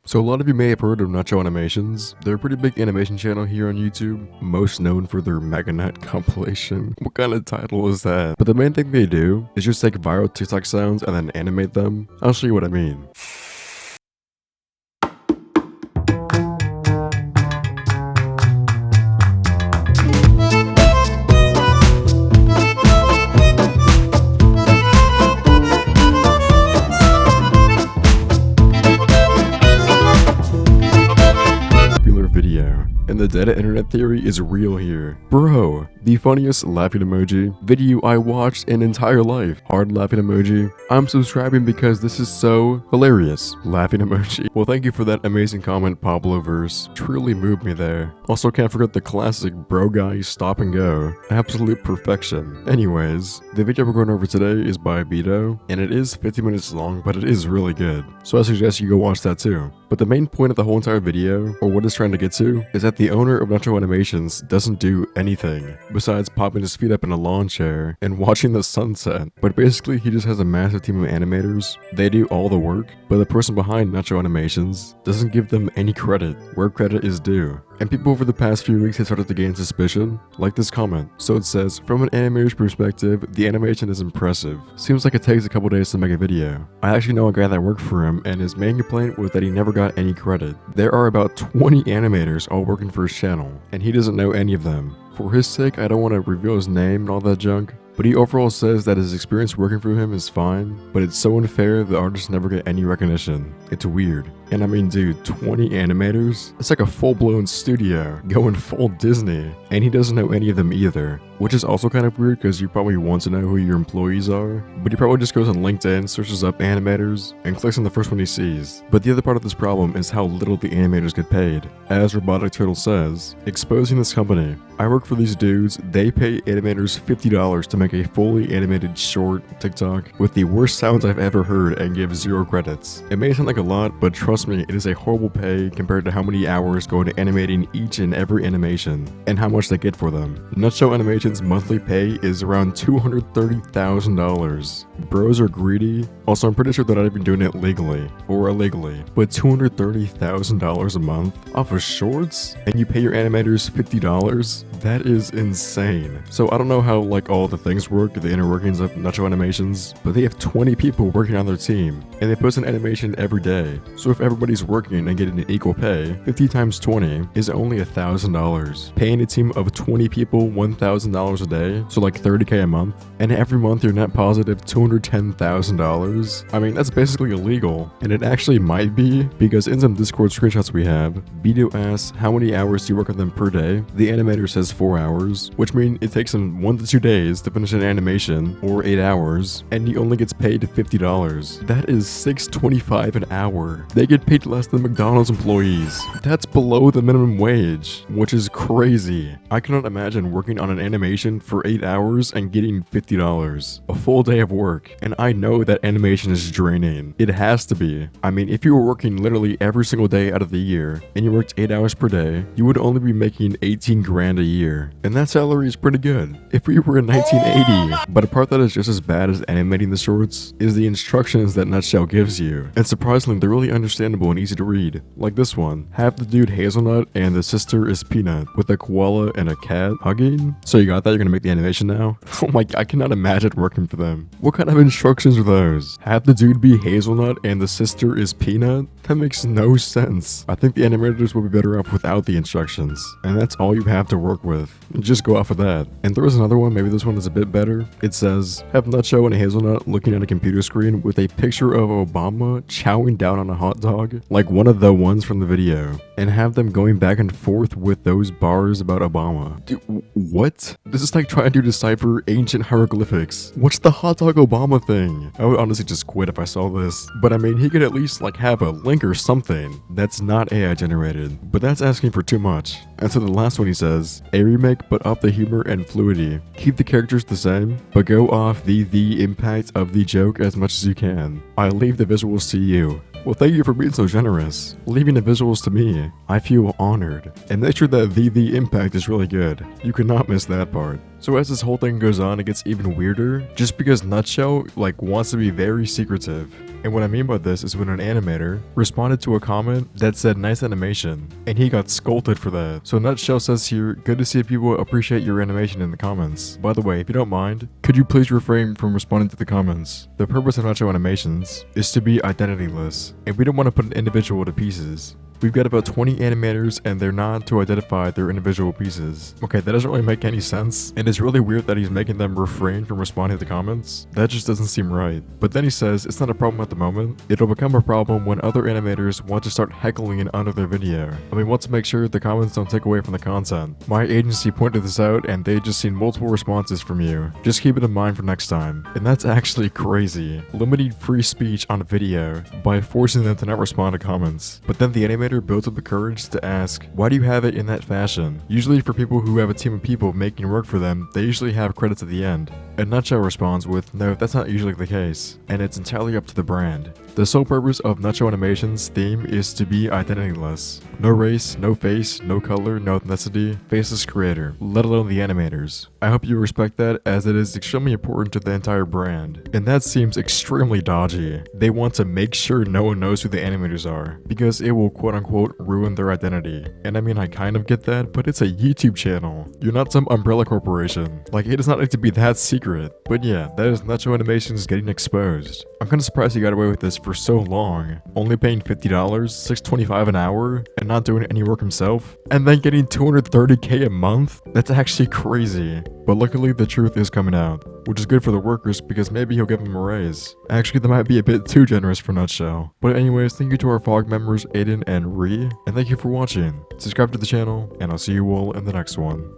So a lot of you may have heard of NutshellAnimations. They're a pretty big animation channel here on YouTube, most known for their Mega Nut compilation. What kind of title is that? But the main thing they do is just take viral TikTok sounds and then animate them. I'll show you what I mean. Video. And the data internet theory is real here. Bro, the funniest laughing emoji video I watched in entire life. Hard laughing emoji. I'm subscribing because this is so hilarious. Laughing emoji. Well, thank you for that amazing comment, Pabloverse. Truly moved me there. Also, can't forget the classic bro guy stop and go. Absolute perfection. Anyways, the video we're going over today is by Vito, and it is 50 minutes long, but it is really good. So I suggest you go watch that too. But the main point of the whole entire video, or what it's trying to get to, is that the owner of NutshellAnimations doesn't do anything besides popping his feet up in a lawn chair and watching the sunset. But basically, he just has a massive team of animators. They do all the work, but the person behind NutshellAnimations doesn't give them any credit where credit is due. And people over the past few weeks have started to gain suspicion, like this comment. So it says, from an animator's perspective, the animation is impressive. Seems like it takes a couple days to make a video. I actually know a guy that worked for him, and his main complaint was that he never got any credit. There are about 20 animators all working for his channel, and he doesn't know any of them. For his sake, I don't want to reveal his name and all that junk, but he overall says that his experience working for him is fine, but it's so unfair the artists never get any recognition. It's weird. And I mean, dude, 20 animators? It's like a full-blown studio, going full Disney, and he doesn't know any of them either. Which is also kind of weird because you probably want to know who your employees are, but he probably just goes on LinkedIn, searches up animators, and clicks on the first one he sees. But the other part of this problem is how little the animators get paid. As Robotic Turtle says, exposing this company. I work for these dudes, they pay animators $50 to make a fully animated short TikTok with the worst sounds I've ever heard and give 0 credits. It may sound like a lot, but trust me, it is a horrible pay compared to how many hours go into animating each and every animation, and how much they get for them. NutshellAnimations monthly pay is around $230,000. Bros are greedy. Also, I'm pretty sure they're not even doing it legally or illegally, but $230,000 a month off of shorts, and you pay your animators $50? That is insane. So I don't know how like all the things work, the inner workings of NutshellAnimations, but they have 20 people working on their team, and they post an animation every day. So if everybody's working and getting an equal pay, 50 times 20 is only $1,000. Paying a team of 20 people $1,000 a day, so like $30K a month, and every month you're net positive $210,000. I mean, that's basically illegal, and it actually might be, because in some Discord screenshots we have, Vito asks how many hours do you work on them per day. The animator says 4 hours, which means it takes him 1 to 2 days to finish an animation, or 8 hours, and he only gets paid $50. That is $6.25 an hour. They get paid less than McDonald's employees. That's below the minimum wage, which is crazy. I cannot imagine working on an animation for 8 hours and getting $50. A full day of work, and I know that animation is draining. It has to be. I mean, if you were working literally every single day out of the year, and you worked 8 hours per day, you would only be making 18 grand a year, and that salary is pretty good if we were in 1980. But a part that is just as bad as animating the shorts is the instructions that Nutshell gives you, and surprisingly they're really understandable and easy to read. Like this one: have the dude Hazelnut and the sister is Peanut, with a koala and a cat hugging. So you got that? You're gonna make the animation now? Oh my, I cannot imagine working for them. What kind of instructions are those? Have the dude be Hazelnut and the sister is Peanut? That makes no sense. I think the animators will be better off without the instructions, and that's all you have to work with. Just go off of that. And there was another one, maybe this one is a bit better. It says, have Nutshell and Hazelnut looking at a computer screen with a picture of Obama chowing down on a hot dog, like one of the ones from the video, and have them going back and forth with those bars about Obama. Dude, what? This is like trying to decipher ancient hieroglyphics. What's the hot dog Obama thing? I would honestly just quit if I saw this. But I mean, he could at least like have a link or something that's not AI generated, but that's asking for too much. And so the last one he says, a remake but up the humor and fluidity. Keep the characters the same, but go off the impact of the joke as much as you can. I leave the visuals to you. Well, thank you for being so generous. Leaving the visuals to me. I feel honored. And make sure that the impact is really good. You cannot miss that part. So as this whole thing goes on, it gets even weirder, just because Nutshell wants to be very secretive. And what I mean by this is when an animator responded to a comment that said nice animation, and he got scolded for that. So Nutshell says here, good to see people appreciate your animation in the comments. By the way, if you don't mind, could you please refrain from responding to the comments? The purpose of NutshellAnimations is to be identityless, and we don't want to put an individual to pieces. We've got about 20 animators and they're not to identify their individual pieces. Okay, that doesn't really make any sense, and it's really weird that he's making them refrain from responding to the comments. That just doesn't seem right. But then he says it's not a problem at the moment. It'll become a problem when other animators want to start heckling it under their video. And we want to make sure the comments don't take away from the content. My agency pointed this out and they just seen multiple responses from you. Just keep it in mind for next time. And that's actually crazy. Limiting free speech on video by forcing them to not respond to comments. But then the animator builds up the courage to ask, why do you have it in that fashion? Usually for people who have a team of people making work for them, they usually have credits at the end. And Nutshell responds with, no, that's not usually the case, and it's entirely up to the brand. The sole purpose of NutshellAnimations' theme is to be identityless. No race, no face, no color, no ethnicity, faceless creator, let alone the animators. I hope you respect that, as it is extremely important to the entire brand. And that seems extremely dodgy. They want to make sure no one knows who the animators are, because it will quote-unquote ruin their identity. And I mean, I kind of get that, but it's a YouTube channel. You're not some umbrella corporation. It does not need to be that secret. But yeah, that is NutshellAnimations getting exposed. I'm kinda surprised he got away with this for so long, only paying $50, $6.25 an hour, and not doing any work himself, and then getting $230K a month? That's actually crazy. But luckily the truth is coming out, which is good for the workers because maybe he'll give them a raise. Actually, that might be a bit too generous for Nutshell. But anyways, thank you to our FOG members Aiden and Ree, and thank you for watching. Subscribe to the channel, and I'll see you all in the next one.